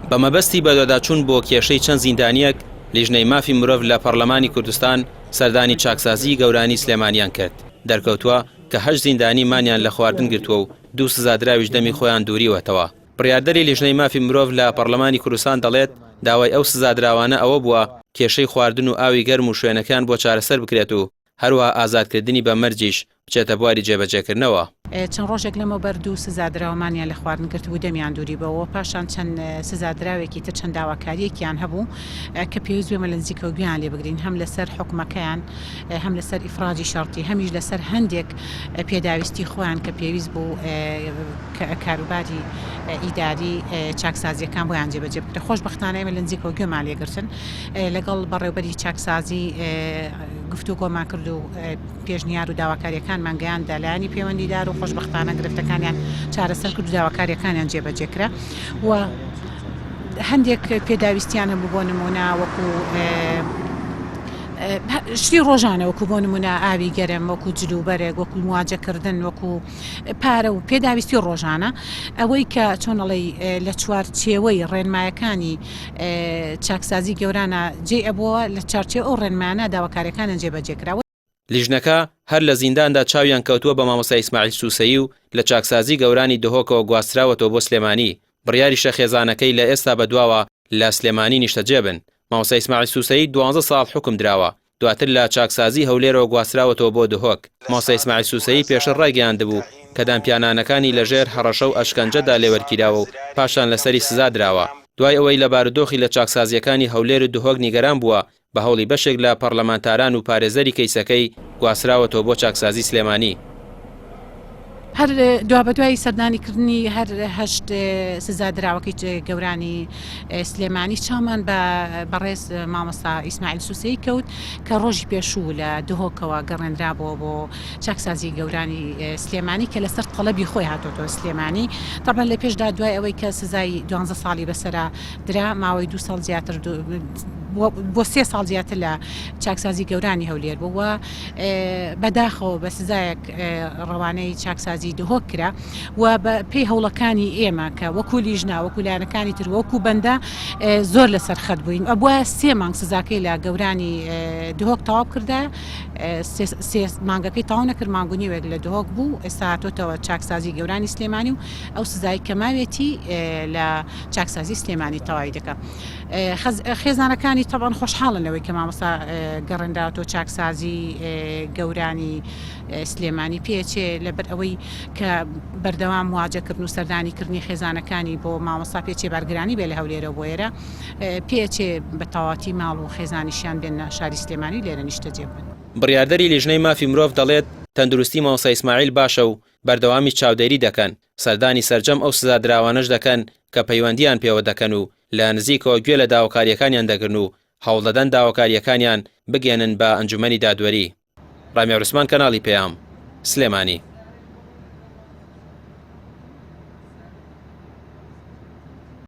بە مەبەستی بەدەداچوون بۆ کێشەی چەند زیندانیەک لیژنەی مافی مرۆڤ لە پەرلەمانی کوردستان سەردانی چاکسازی گەورانی سلێمانیان کرد. دەرکەوتووە کە 8 زیندانی مانیان لە خواردن گرتووە و 2 سزادراویش دەمی خۆیان دووریوەتەوە. بڕیاردەری لیژنەی مافی مرۆڤ لە پەرلەمانی کوردستان دەڵێت داوای ئەو سزادراوانە ئەوە بووە کێشەی خواردن و ئاوی گەرم و شوێنەکان بۆ چارەسەر بکرێت و هەروەها ئازادکردنی بە مەرجیش بچێتە بواری جێبەجێکردنەوە. چەند ڕۆژێک لەمە بەردوو سزادراوەمانیان لە خواردن کرد و دەمیان دووری بەوە پاشان چەند سزادراوێکی تر چەند داواکاریەکیان هەبوو کە پێویست بێمە لە نزیکەوە گویان لێ بگرین هەم لەسەر حکومەکەیان هەم لەسەر ئیفرادی شەرتی هەمیش لەسەر هەندێک پێداویستی خۆیان کە پێویست بوو کاروباری ئیداری چاکسازیەکان بۆیان جێبەجێ بکرێت. خۆشبەختانە ئێمە لە نزیکەوە گوێمان لێگرتن لەگەڵ بەڕێوەبەری چاکسازی گفتوگۆمان کرد و پێشنیار و داواکاریەکان مانگەیان دالانی پەیوەندیدار و خۆشبەختانە گرفتەکانیان چارەسەر کرد و داواکاریەکانیان جێبەجێکرا و هەندێک پێداویستیانە بوو بۆ نمونە وەکو شتی ڕۆژانە وەکو بۆ نمونە ئاوی گەرم وەکو جلوبەرێک وەکو مواجهکردن وەکو پارە و پێداویستی ڕۆژانە ئەوەی کە چۆنەڵی لە چوارچێوەی ڕێنمایەکانی چاکسازی گەورانە جێ ئەبووە لە چارچێ ئەو ڕێنمانە داواکاریەکانە جێبەجێکراوە. لیژنەکە هەر لە زینداندا چاویان کەوتووە بە مامۆستا ئیسماعیل سوسەیی و لە چاکسازی گەورانی دهۆکەوە گواستراوەتەوە بۆ سلێمانی. بڕیاری شەخێزانەکەی لە ئێستا بەدواوە لە سلێمانی نیشتەجێبن. مامۆستا ئیسماعیل سوسەیی 12 ساڵ حکم دراوە دواتر لە چاکسازی هەولێرەوە گواستراوەتەوە بۆ دهۆک. مامۆستا ئیسماعیل سوسەیی پێشتر ڕایگەیاندبوو کە دامپیانانەکانی لەژێر هەڕەشە و ئەشکەنجەدا لێوەرگیراوە و پاشان لەسەری سزا دراوە. دوای ئەوەی لە بارودۆخی لە چاکسازیەکانی هەولێر و دهۆک نیگەران بووە بە هەوڵی بەشێک لە پەرلەمانتاران و پارێزەری کەیسەکەی گواستراوەتەوە بۆ چاکسازی سلێمانی. هەر دوابەدوای سەردانیکردنی هەر 8 سزادراوەکەی گەورانی سلێمانی چامان بەڕێز مامۆستا ئیسماعیل سوسەیی کەوت کە ڕۆژی پێشوو لە دهۆکەوە گەڕێنرابەوە بۆ چاکسازی گەورانی سلێمانی کە لەسەر تەڵەبی خۆی هاتۆتەوە سلێمانی. طبعا لە پێشدا دوای ئەوەی کە سزای 12 ساڵی بەسەرا درا ماوەی 2 ساڵ زیاتر بۆ 3 ساڵ زیاتر لە چاکسازی گەورانی هەولێر بووە بەداخەوە بە سزایەک ڕەوانەی چاکسازی دهۆک کرا و پێی هەوڵەکانی ئێمە کە وەکو لیژنا وەکو لایەنەکانی تر وەکو بەندە زۆر لەسەر خەت بووین. بووە 3 مانگ سزاکەی لە گەورانی دهۆک تەواو کردە 3 مانگەکەی تەواو نەکرد مانگونیوێک لە دهۆک بوو ئێستا هاتۆتەوە چاکسازی گەورانی سلێمانی و ئەو سزای کەماوێتی لە چاکسازی سلێمانی تەواوی دەکات. خێزانەکانی طبعا خۆشحاڵن لەوەی کە مامۆستا گەڕێنراوەتەوە چاکسازی گەورانی سلێمانی پێچێ لەبەر ئەوەی کە بەردەوام مواجهکردن و سەردانیکردنی خێزانەکانی بۆ مامۆستا پێچێ بارگرانی بێ لە هەولێرە بۆ ئێرە پێچێ بە تەواتی ماڵ و خێزانیشیان بێنە شاری سلێمانی لێرە نیشتەجێ بن. بڕیاردەری لیژنەی مافی مرۆڤ دەڵێت تەندروستی مامۆستا ئیسماعیل باشە و بەردەوامی چاودێری دەکەن سەردانی سەرجەم ئەو سزادراوانەش دەکەن کە پەیوەندیان پێوە دەکەن و لە نزیکەوە گوێ لە داواکاریەکانیان دەگرن و هەوڵ دەدەن داواکاریەکانیان بگێنن بە ئەنجومەنی دادوەری. ڕامیێ عوسمان کەناڵی پێام سلێمانی.